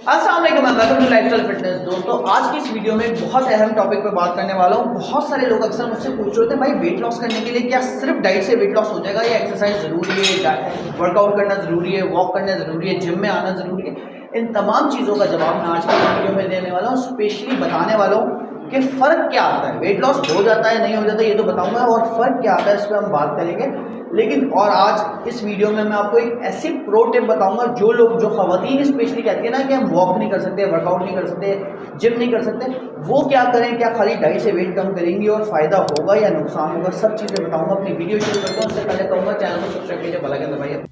अस्सलाम वालेकुम, welcome to lifestyle fitness. दोस्तों, आज की इस वीडियो में बहुत अहम टॉपिक पे बात करने वाला हूँ। बहुत सारे लोग अक्सर मुझसे पूछ रहे थे, भाई वेट लॉस करने के लिए क्या सिर्फ डाइट से वेट लॉस हो जाएगा या एक्सरसाइज जरूरी है, वर्कआउट करना जरूरी है, वॉक करना जरूरी है, जिम में आना जरूरी है? इन तमाम चीज़ों का जवाब मैं आज की वीडियो में देने वाला हूँ। स्पेशली बताने वाला हूँ कि फ़र्क क्या आता है, वेट लॉस हो जाता है नहीं हो जाता ये तो बताऊंगा, और फ़र्क क्या आता है इस पर हम बात करेंगे। लेकिन और आज इस वीडियो में मैं आपको एक ऐसी प्रो टिप बताऊंगा, जो खवातीन स्पेशली कहती है ना कि हम वॉक नहीं कर सकते, वर्कआउट नहीं कर सकते, जिम नहीं कर सकते, वो क्या करें, क्या खाली डाइट से वेट कम करेंगी और फायदा होगा या नुकसान होगा, सब चीज़ें बताऊंगा। अपनी वीडियो शुरू करता हूँ, उससे पहले कहूँगा चैनल को सब्सक्राइब कीजिए, भला के दबाइए।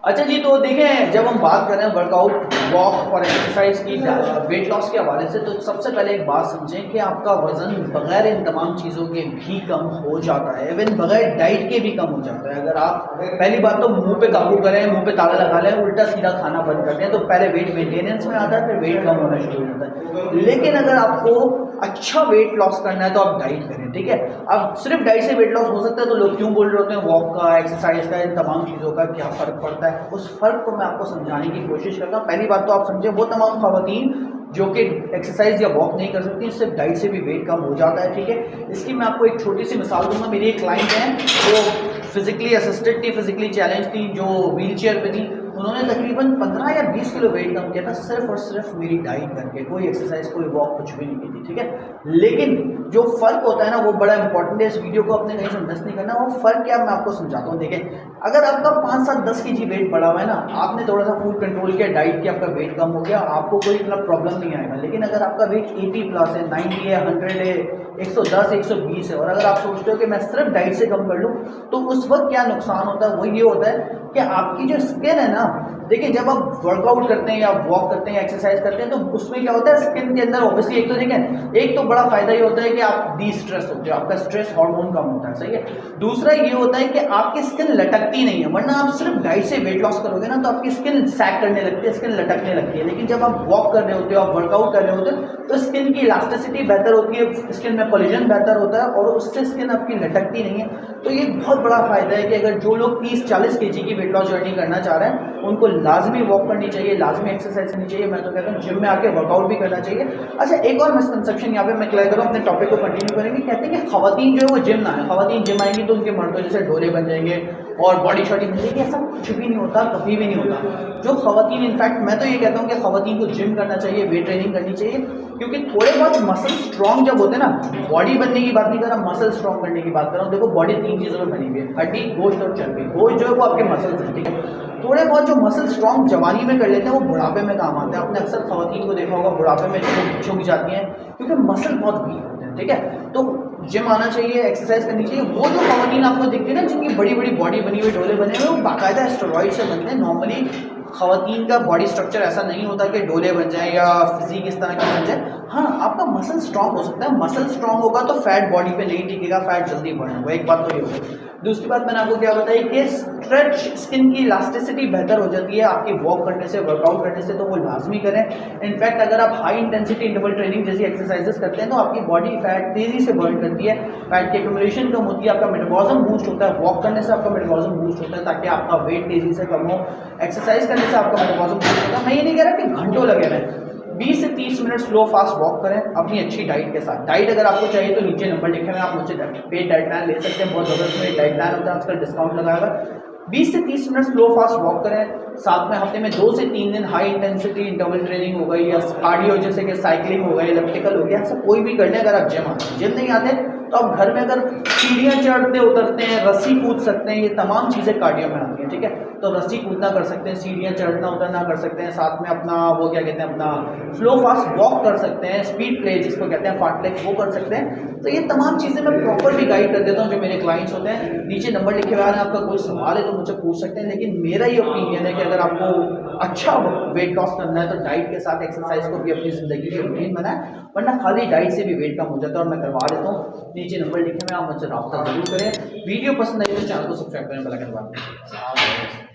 अच्छा जी, तो देखें, जब हम बात कर रहे हैं वर्कआउट, वॉक और एक्सरसाइज की वेट लॉस के हवाले से, तो सबसे पहले एक बात समझें कि आपका वजन बगैर इन तमाम चीज़ों के भी कम हो जाता है, इवन बगैर डाइट के भी कम हो जाता है। अगर आप पहली बात तो मुंह पे काबू करें, मुंह पे ताला लगा लें, उल्टा सीधा खाना बंद कर दें, तो पहले वेट मेंटेनेंस में आता है, फिर वेट कम होना शुरू हो जाता है। लेकिन अगर आपको अच्छा वेट लॉस करना है तो आप डाइट करें, ठीक है। अब सिर्फ डाइट से वेट लॉस हो सकता है, तो लोग क्यों बोल रहे होते हैं वॉक का, एक्सरसाइज का, इन तमाम चीज़ों का क्या फ़र्क पड़ता है, उस फ़र्क को मैं आपको समझाने की कोशिश करता हूँ। पहली बात तो आप समझे, वो तमाम खवातीन जो कि एक्सरसाइज या वॉक नहीं कर सकती, सिर्फ डाइट से भी वेट कम हो जाता है, ठीक है। इसकी मैं आपको एक छोटी सी मिसाल दूंगा। मेरी एक क्लाइंट है जो फिजिकली असिस्टेड थी, फिजिकली चैलेंज थी, जो व्हील चेयर पर थी। उन्होंने तकरीबन 15 या 20 किलो वेट कम किया था, सिर्फ और सिर्फ मेरी डाइट करके, कोई एक्सरसाइज, कोई वॉक, कुछ भी नहीं की थी, ठीक है। लेकिन जो फ़र्क होता है ना, वो बड़ा इंपॉर्टेंट है। इस वीडियो को अपने कहीं से मिस नहीं करना। वो फ़र्क क्या, मैं आपको समझाता हूँ। देखें, अगर आपका 5, 7, 10 kg वेट बढ़ा हुआ है ना, आपने थोड़ा सा फूड कंट्रोल किया, डाइट किया, आपका वेट कम हो गया, आपको कोई इतना प्रॉब्लम नहीं आएगा। लेकिन अगर आपका वेट 80 प्लस है, 90 है, 100 है, 110, 120 है, और अगर आप सोचते हो कि मैं सिर्फ डाइट से कम कर लूँ, तो उस वक्त क्या नुकसान होता है, वो ये होता है कि आपकी जो स्किन है ना, देखिए, जब आप वर्कआउट करते हैं या वॉक करते हैं या एक्सरसाइज करते हैं, तो उसमें क्या होता है, स्किन के अंदर ऑब्वियसली एक तो देखें, एक तो बड़ा फायदा ये होता है कि आप डी स्ट्रेस होते हो, आपका स्ट्रेस हार्मोन कम होता है, सही है। दूसरा ये होता है कि आपकी स्किन लटकती नहीं है, वरना आप सिर्फ डाइट से वेट लॉस करोगे ना, तो आपकी स्किन सैग करने लगती है, स्किन लटकने लगती है। लेकिन जब आप वॉक कर रहे होते हो, आप वर्कआउट कर रहे होते हो, तो स्किन की इलास्टिसिटी बेहतर होती है, स्किन में कोलेजन बेहतर होता है, और उससे स्किन आपकी लटकती नहीं है। तो ये बहुत बड़ा फायदा है कि अगर जो लोग 30-40 kg की वेट लॉस जर्नी करना चाह रहे हैं, उनको लाजमी वॉक करनी चाहिए, लाजमी एक्सरसाइज करनी चाहिए। मैं तो कहता हूँ जिम में आके वर्कआउट भी करना चाहिए। अच्छा, एक और मिसकंसेप्शन यहाँ पे मैं क्लियर करूँ, अपने टॉपिक को कंटिन्यू करेंगे। कहते हैं कि खवातीन जो है वो जिम ना है, खवातीन जिम आएंगी तो उनके मर्दों जैसे डोले बन जाएंगे और बॉडी शॉडी बन जाएगी। ऐसा कुछ भी नहीं होता, कभी भी नहीं होता। जो खवातीन, इनफैक्ट मैं तो ये कहता हूँ कि खवातीन को जिम करना चाहिए, वेट ट्रेनिंग करनी चाहिए, क्योंकि थोड़े बहुत मसल स्ट्रॉन्ग जब होते हैं ना, बॉडी बनने की बात नहीं कर रहा, मसल स्ट्रॉन्ग करने की बात कर रहा हूँ। देखो, बॉडी 3 चीज़ों में बनी हुई है, हड्डी, गोश्त और चर्बी। गोश्त जो है वो आपके मसल्स हैं, ठीक है। थोड़े बहुत जो मसल स्ट्रॉन्ग जवानी में कर लेते हैं, वो बुढ़ापे में काम आते हैं। आपने अक्सर खवातीन को देखा होगा, बुढ़ापे में झुक जाती हैं क्योंकि मसल बहुत वीक होते हैं, ठीक है। तो जिम आना चाहिए, एक्सरसाइज करनी चाहिए। वो जो खवातीन आपको दिखती है ना, जिनकी बड़ी बड़ी बॉडी बनी हुई, डोले बने हुए, वो बाकायदा स्टेरॉइड से बनते हैं। नॉर्मली खवातीन का बॉडी स्ट्रक्चर ऐसा नहीं होता कि डोले बन जाए या फिजिक इस तरह की बन जाए। हाँ, आपका मसल स्ट्रॉन्ग हो सकता है, मसल स्ट्रॉन्ग होगा तो फैट बॉडी पे नहीं टिकेगा, फैट जल्दी बढ़ना होगा, एक बात तो ये होगी। दूसरी बात मैंने आपको क्या बताई कि स्ट्रेच, स्किन की इलास्टिसिटी बेहतर हो जाती है आपकी वॉक करने से, वर्कआउट करने से, तो वो लाजमी करें। इनफैक्ट अगर आप हाई इंटेंसिटी इंटरवल ट्रेनिंग जैसी एक्सरसाइजेस करते हैं, तो आपकी बॉडी फैट तेज़ी से बर्न करती है, फैट की एक्यूमुलेशन कम होती है, आपका मेटाबॉलिज्म बूस्ट होता है। वॉक करने से आपका मेटाबॉलिज्म बूस्ट होता है ताकि आपका वेट तेज़ी से कम हो। एक्सरसाइज करने से आपका मेटाबॉलिज्म बूस्ट होता है। मैं ये नहीं कह रहा कि घंटों लगे रहें, 20 से 30 मिनट स्लो फास्ट वॉक करें अपनी अच्छी डाइट के साथ। डाइट अगर आपको चाहिए तो नीचे नंबर लिखे हुए हैं, आप मुझसे पेड डाइट प्लान ले सकते हैं। बहुत ज़बरदस्त मेरी डाइट प्लान होता है, आजकल डिस्काउंट लगाया हुआ है। 20 से 30 मिनट स्लो फास्ट वॉक करें, साथ में हफ्ते में 2 से 3 दिन हाई इंटेंसिटी इंटरवल ट्रेनिंग हो गई या कार्डियो जैसे कि साइकिलिंग हो गई, इलेक्ट्रिकल हो गया, ऐसा कोई भी कर लें। अगर आप जिम आते हैं, जिम नहीं आते तो आप घर में अगर सीढ़ियाँ चढ़ते उतरते हैं, रस्सी कूद सकते हैं, ये तमाम चीज़ें कार्डियो में आती हैं, ठीक है। तो रस्सी कूदना कर सकते हैं, सीढ़ियाँ चढ़ना उतरना कर सकते हैं, साथ में अपना वो क्या कहते हैं, अपना स्लो फास्ट वॉक कर सकते हैं, स्पीड प्ले जिसको कहते हैं, फार्टलेक, वो कर सकते हैं। तो ये तमाम चीज़ें मैं प्रॉपर भी गाइड कर देता हूँ जो मेरे क्लाइंट्स होते हैं। नीचे नंबर लिखे हुए हैं, आपका कोई सवाल है तो मुझसे पूछ सकते हैं। लेकिन मेरा ये ओपिनियन है कि अगर आपको अच्छा वेट लॉस करना है तो डाइट के साथ एक्सरसाइज को भी अपनी ज़िंदगी की रूटीन बनाएं, वरना खाली डाइट से भी वेट कम हो जाता है, और मैं करवा देता हूँ। नीचे नंबर लिखे हुए हैं, आप मुझसे रब्ता जरूर करें। वीडियो पसंद आई तो चैनल को सब्सक्राइब करें, बेल आइकन दबाएं।